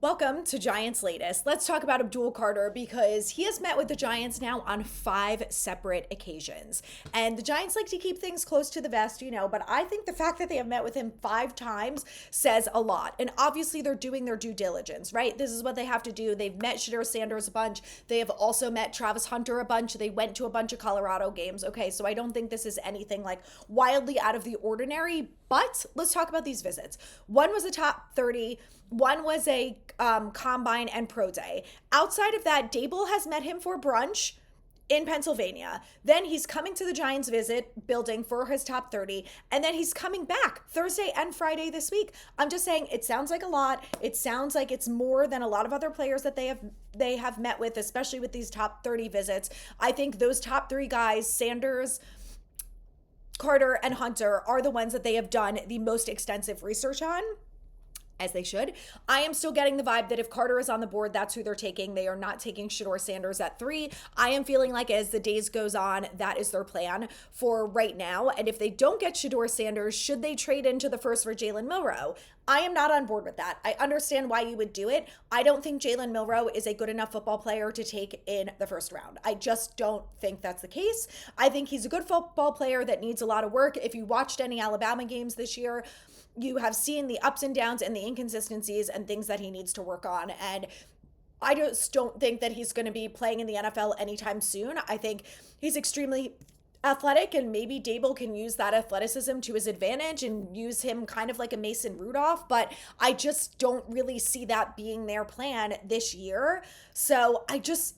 Welcome to Giants Latest. Let's talk about Abdul Carter because he has met with the Giants now on 5 separate occasions. And the Giants like to keep things close to the vest, but I think the fact that they have met with him 5 times says a lot. And obviously, they're doing their due diligence, right? This is what they have to do. They've met Shedeur Sanders a bunch. They have also met Travis Hunter a bunch. They went to a bunch of Colorado games. Okay, so I don't think this is anything like wildly out of the ordinary. But let's talk about these visits. One was a top 30. One was a combine and pro day. Outside of that, Dable has met him for brunch in Pennsylvania. Then he's coming to the Giants visit building for his top 30. And then he's coming back Thursday and Friday this week. I'm just saying it sounds like a lot. It sounds like it's more than a lot of other players that they have met with, especially with these top 30 visits. I think those top 3 guys, Sanders, Carter, and Hunter, are the ones that they have done the most extensive research on. As they should. I am still getting the vibe that if Carter is on the board, that's who they're taking. They are not taking Shedeur Sanders at 3. I am feeling like as the days goes on, that is their plan for right now. And if they don't get Shedeur Sanders, should they trade into the first for Jalen Milroe? I am not on board with that. I understand why you would do it. I don't think Jalen Milroe is a good enough football player to take in the first round. I just don't think that's the case. I think he's a good football player that needs a lot of work. If you watched any Alabama games this year, you have seen the ups and downs and the inconsistencies and things that he needs to work on. And I just don't think that he's going to be playing in the NFL anytime soon. I think he's extremely athletic, and maybe Dable can use that athleticism to his advantage and use him kind of like a Mason Rudolph, but I just don't really see that being their plan this year. So I just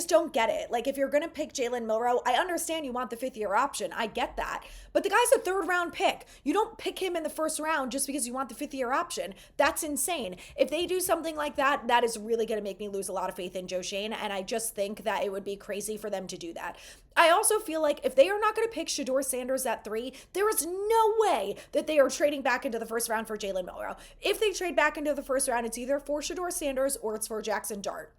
don't get it. Like, if you're going to pick Jalen Milroe, I understand you want the 5th-year option. I get that. But the guy's a 3rd-round pick. You don't pick him in the 1st round just because you want the 5th-year option. That's insane. If they do something like that, that is really going to make me lose a lot of faith in Joe Schoen, and I just think that it would be crazy for them to do that. I also feel like if they are not going to pick Shedeur Sanders at 3, there is no way that they are trading back into the 1st round for Jalen Milroe. If they trade back into the 1st round, it's either for Shedeur Sanders or it's for Jackson Dart.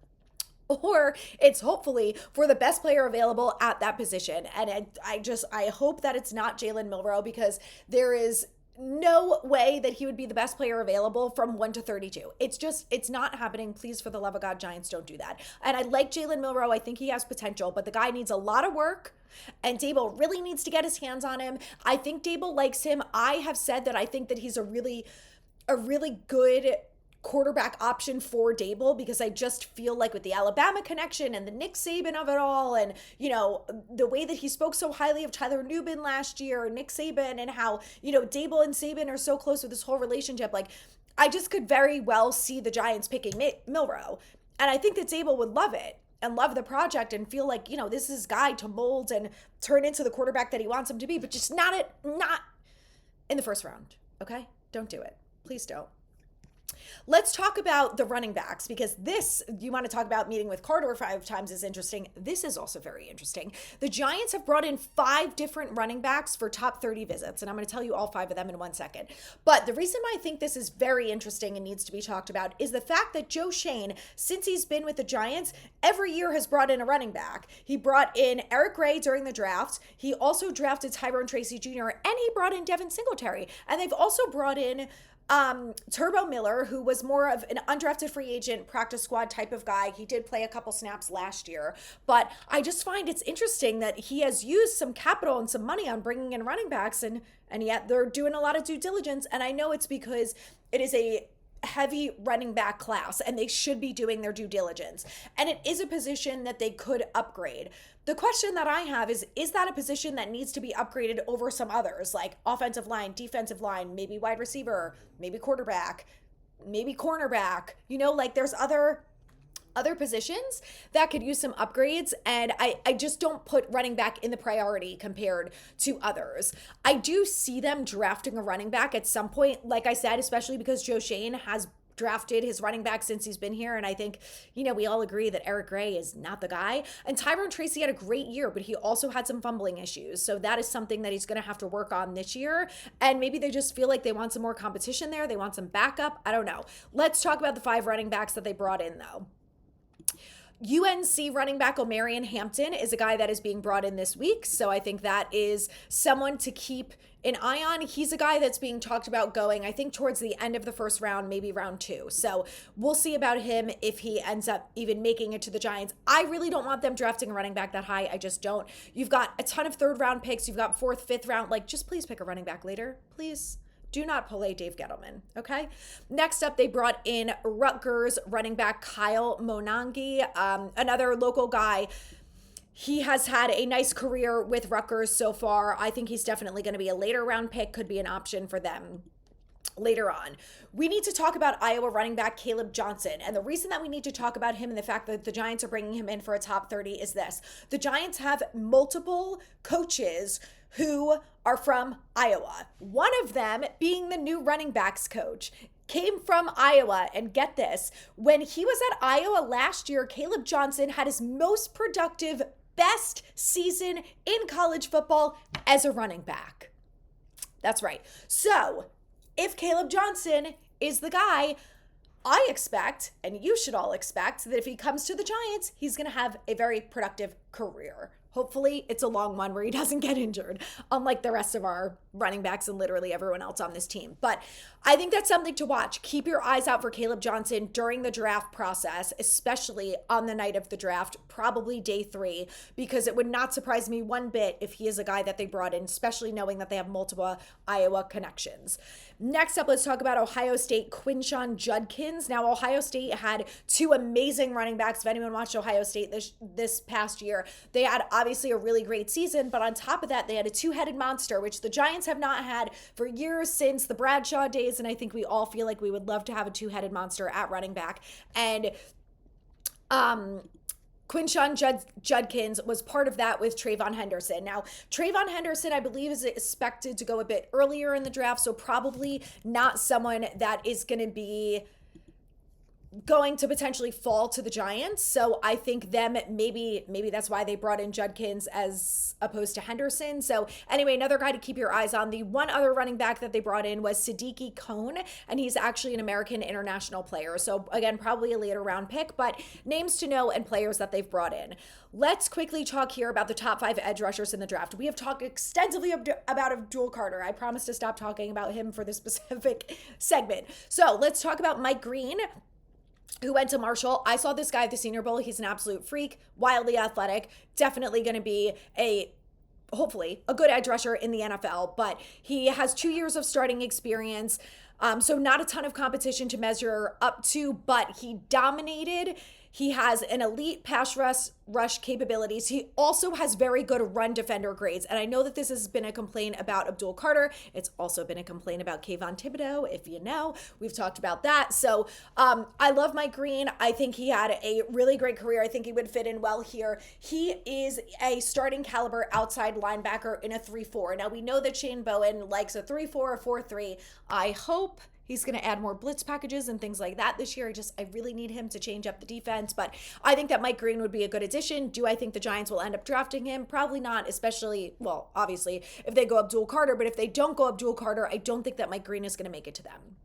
Or it's hopefully for the best player available at that position. And I hope that it's not Jalen Milroe, because there is no way that he would be the best player available from 1 to 32. It's not happening. Please, for the love of God, Giants, don't do that. And I like Jalen Milroe. I think he has potential, but the guy needs a lot of work, and Dable really needs to get his hands on him. I think Dable likes him. I have said that I think that he's a really good quarterback option for Dable, because I just feel like with the Alabama connection and the Nick Saban of it all, and the way that he spoke so highly of Tyler Nubin last year, Nick Saban, and how Dable and Saban are so close with this whole relationship, like I just could very well see the Giants picking Milroe, and I think that Dable would love it and love the project and feel like this is his guy to mold and turn into the quarterback that he wants him to be, but just not in the 1st round. Okay, don't do it. Please don't. Let's talk about the running backs, because this, you want to talk about meeting with Carter 5 times, is interesting. This is also very interesting. The Giants have brought in 5 different running backs for top 30 visits, and I'm going to tell you all 5 of them in 1 second. But the reason why I think this is very interesting and needs to be talked about is the fact that Joe Schoen, since he's been with the Giants, every year has brought in a running back. He brought in Eric Gray during the draft. He also drafted Tyrone Tracy Jr., and he brought in Devin Singletary. And they've also brought in Turbo Miller, who was more of an undrafted free agent, practice squad type of guy. He did play a couple snaps last year, but I just find it's interesting that he has used some capital and some money on bringing in running backs, and yet they're doing a lot of due diligence. And I know it's because it is a heavy running back class and they should be doing their due diligence. And it is a position that they could upgrade. The question that I have is that a position that needs to be upgraded over some others, like offensive line, defensive line, maybe wide receiver, maybe quarterback, maybe cornerback? Like there's other positions that could use some upgrades, and I just don't put running back in the priority compared to others. I do see them drafting a running back at some point, like I said, especially because Joe Schoen has drafted his running back since he's been here, and I think, we all agree that Eric Gray is not the guy. And Tyrone Tracy had a great year, but he also had some fumbling issues, so that is something that he's going to have to work on this year, and maybe they just feel like they want some more competition there. They want some backup. I don't know. Let's talk about the 5 running backs that they brought in, though. UNC running back Omarion Hampton is a guy that is being brought in this week. So I think that is someone to keep an eye on. He's a guy that's being talked about going, I think, towards the end of the first round, maybe round 2. So we'll see about him if he ends up even making it to the Giants. I really don't want them drafting a running back that high. I just don't. You've got a ton of 3rd round picks. You've got 4th, 5th round. Like, just please pick a running back later. Please. Do not pull a Dave Gettleman, okay? Next up, they brought in Rutgers running back Kyle Monangi, another local guy. He has had a nice career with Rutgers so far. I think he's definitely going to be a later round pick, could be an option for them later on. We need to talk about Iowa running back Caleb Johnson. And the reason that we need to talk about him and the fact that the Giants are bringing him in for a top 30 is this. The Giants have multiple coaches who are from Iowa. One of them being the new running backs coach came from Iowa. And get this, when he was at Iowa last year, Caleb Johnson had his most productive, best season in college football as a running back. That's right. So if Caleb Johnson is the guy, I expect, and you should all expect, that if he comes to the Giants, he's going to have a very productive career. Hopefully it's a long one where he doesn't get injured, unlike the rest of our running backs and literally everyone else on this team. But I think that's something to watch. Keep your eyes out for Caleb Johnson during the draft process, especially on the night of the draft, probably day 3, because it would not surprise me one bit if he is a guy that they brought in, especially knowing that they have multiple Iowa connections. Next up, let's talk about Ohio State Quinshon Judkins. Now, Ohio State had 2 amazing running backs. If anyone watched Ohio State this past year, they had obviously a really great season, but on top of that, they had a 2-headed monster, which the Giants have not had for years since the Bradshaw days, and I think we all feel like we would love to have a 2-headed monster at running back. And Quinshon Judkins was part of that with Trayvon Henderson. Now, Trayvon Henderson, I believe, is expected to go a bit earlier in the draft, so probably not someone that is going to be going to potentially fall to the Giants. So I think maybe that's why they brought in Judkins as opposed to Henderson. So anyway, another guy to keep your eyes on. The one other running back that they brought in was Siddiqui Cone, and he's actually an American international player. So again, probably a later round pick, but names to know and players that they've brought in. Let's quickly talk here about the top 5 edge rushers in the draft. We have talked extensively about Abdul Carter. I promise to stop talking about him for this specific segment. So let's talk about Mike Green, who went to Marshall. I saw this guy at the Senior Bowl. He's an absolute freak, wildly athletic, definitely going to be hopefully a good edge rusher in the NFL, but he has 2 years of starting experience. So not a ton of competition to measure up to, but he dominated. He has an elite pass rush capabilities. He also has very good run defender grades. And I know that this has been a complaint about Abdul Carter. It's also been a complaint about Kayvon Thibodeau, if you know. We've talked about that. So I love Mike Green. I think he had a really great career. I think he would fit in well here. He is a starting caliber outside linebacker in a 3-4. Now, we know that Shane Bowen likes a 3-4 or 4-3. I hope he's going to add more blitz packages and things like that this year. I really need him to change up the defense, but I think that Mike Green would be a good addition. Do I think the Giants will end up drafting him? Probably not, especially, well, obviously, if they go Abdul Carter, but if they don't go Abdul Carter, I don't think that Mike Green is going to make it to them.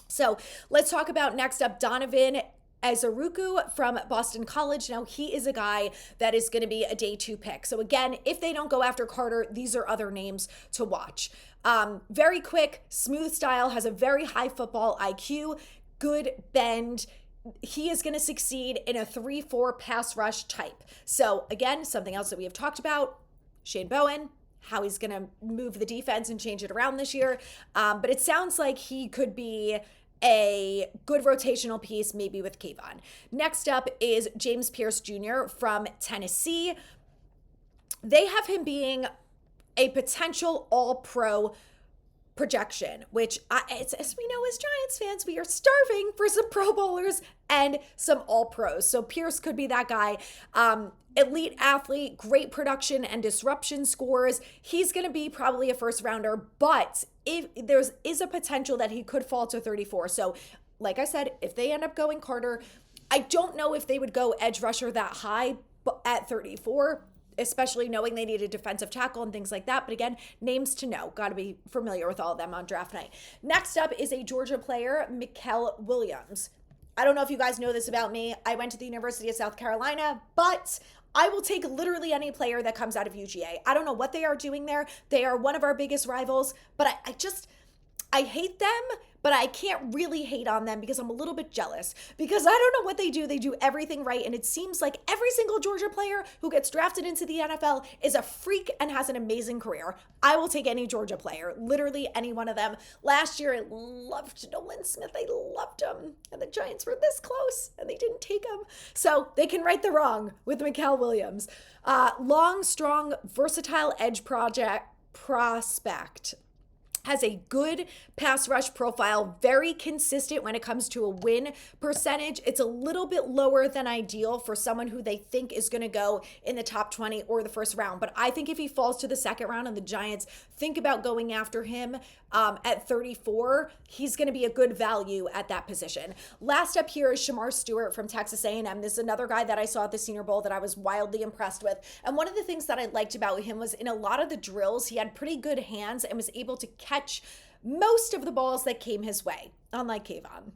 So let's talk about next up Donovan Azaruku from Boston College. Now, he is a guy that is going to be a day 2 pick. So again, if they don't go after Carter, these are other names to watch. Very quick, smooth style, has a very high football IQ, good bend. He is going to succeed in a 3-4 pass rush type. So again, something else that we have talked about, Shane Bowen, how he's going to move the defense and change it around this year. But it sounds like he could be a good rotational piece, maybe with Kayvon. Next up is James Pierce Jr. from Tennessee. They have him being a potential all-pro projection, which as we know as Giants fans, we are starving for some Pro Bowlers and some all-pros. So Pierce could be that guy. Elite athlete, great production and disruption scores. He's going to be probably a first rounder, but if there is a potential that he could fall to 34. So like I said, if they end up going Carter, I don't know if they would go edge rusher that high at 34, especially knowing they need a defensive tackle and things like that. But again, names to know. Got to be familiar with all of them on draft night. Next up is a Georgia player, Mikel Williams. I don't know if you guys know this about me. I went to the University of South Carolina, but I will take literally any player that comes out of UGA. I don't know what they are doing there. They are one of our biggest rivals, but I hate them, but I can't really hate on them because I'm a little bit jealous because I don't know what they do. They do everything right. And it seems like every single Georgia player who gets drafted into the NFL is a freak and has an amazing career. I will take any Georgia player, literally any one of them. Last year, I loved Nolan Smith. I loved him. And the Giants were this close and they didn't take him. So they can right the wrong with Mikael Williams. Long, strong, versatile edge prospect. Has a good pass rush profile, very consistent when it comes to a win percentage. It's a little bit lower than ideal for someone who they think is going to go in the top 20 or the first round. But I think if he falls to the second round and the Giants think about going after him at 34, he's going to be a good value at that position. Last up here is Shamar Stewart from Texas A&M. This is another guy that I saw at the Senior Bowl that I was wildly impressed with. And one of the things that I liked about him was in a lot of the drills, he had pretty good hands and was able to catch most of the balls that came his way, unlike Kayvon.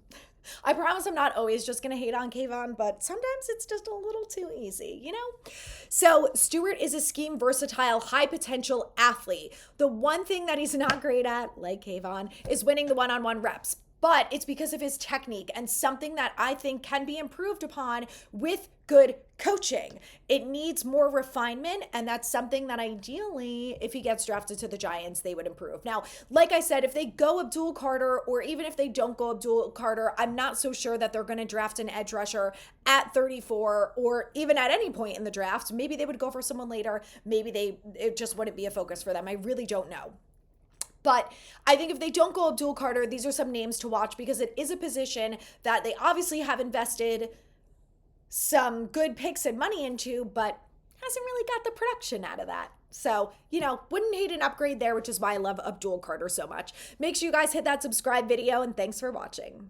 I promise I'm not always just going to hate on Kayvon, but sometimes it's just a little too easy, you know? So Stewart is a scheme versatile, high potential athlete. The one thing that he's not great at, like Kayvon, is winning the one-on-one reps. But it's because of his technique and something that I think can be improved upon with good coaching. It needs more refinement, and that's something that ideally, if he gets drafted to the Giants, they would improve. Now, like I said, if they go Abdul Carter, or even if they don't go Abdul Carter, I'm not so sure that they're going to draft an edge rusher at 34 or even at any point in the draft. Maybe they would go for someone later. Maybe it just wouldn't be a focus for them. I really don't know. But I think if they don't go Abdul Carter, these are some names to watch because it is a position that they obviously have invested some good picks and money into, but hasn't really got the production out of that. So, wouldn't hate an upgrade there, which is why I love Abdul Carter so much. Make sure you guys hit that subscribe video, and thanks for watching.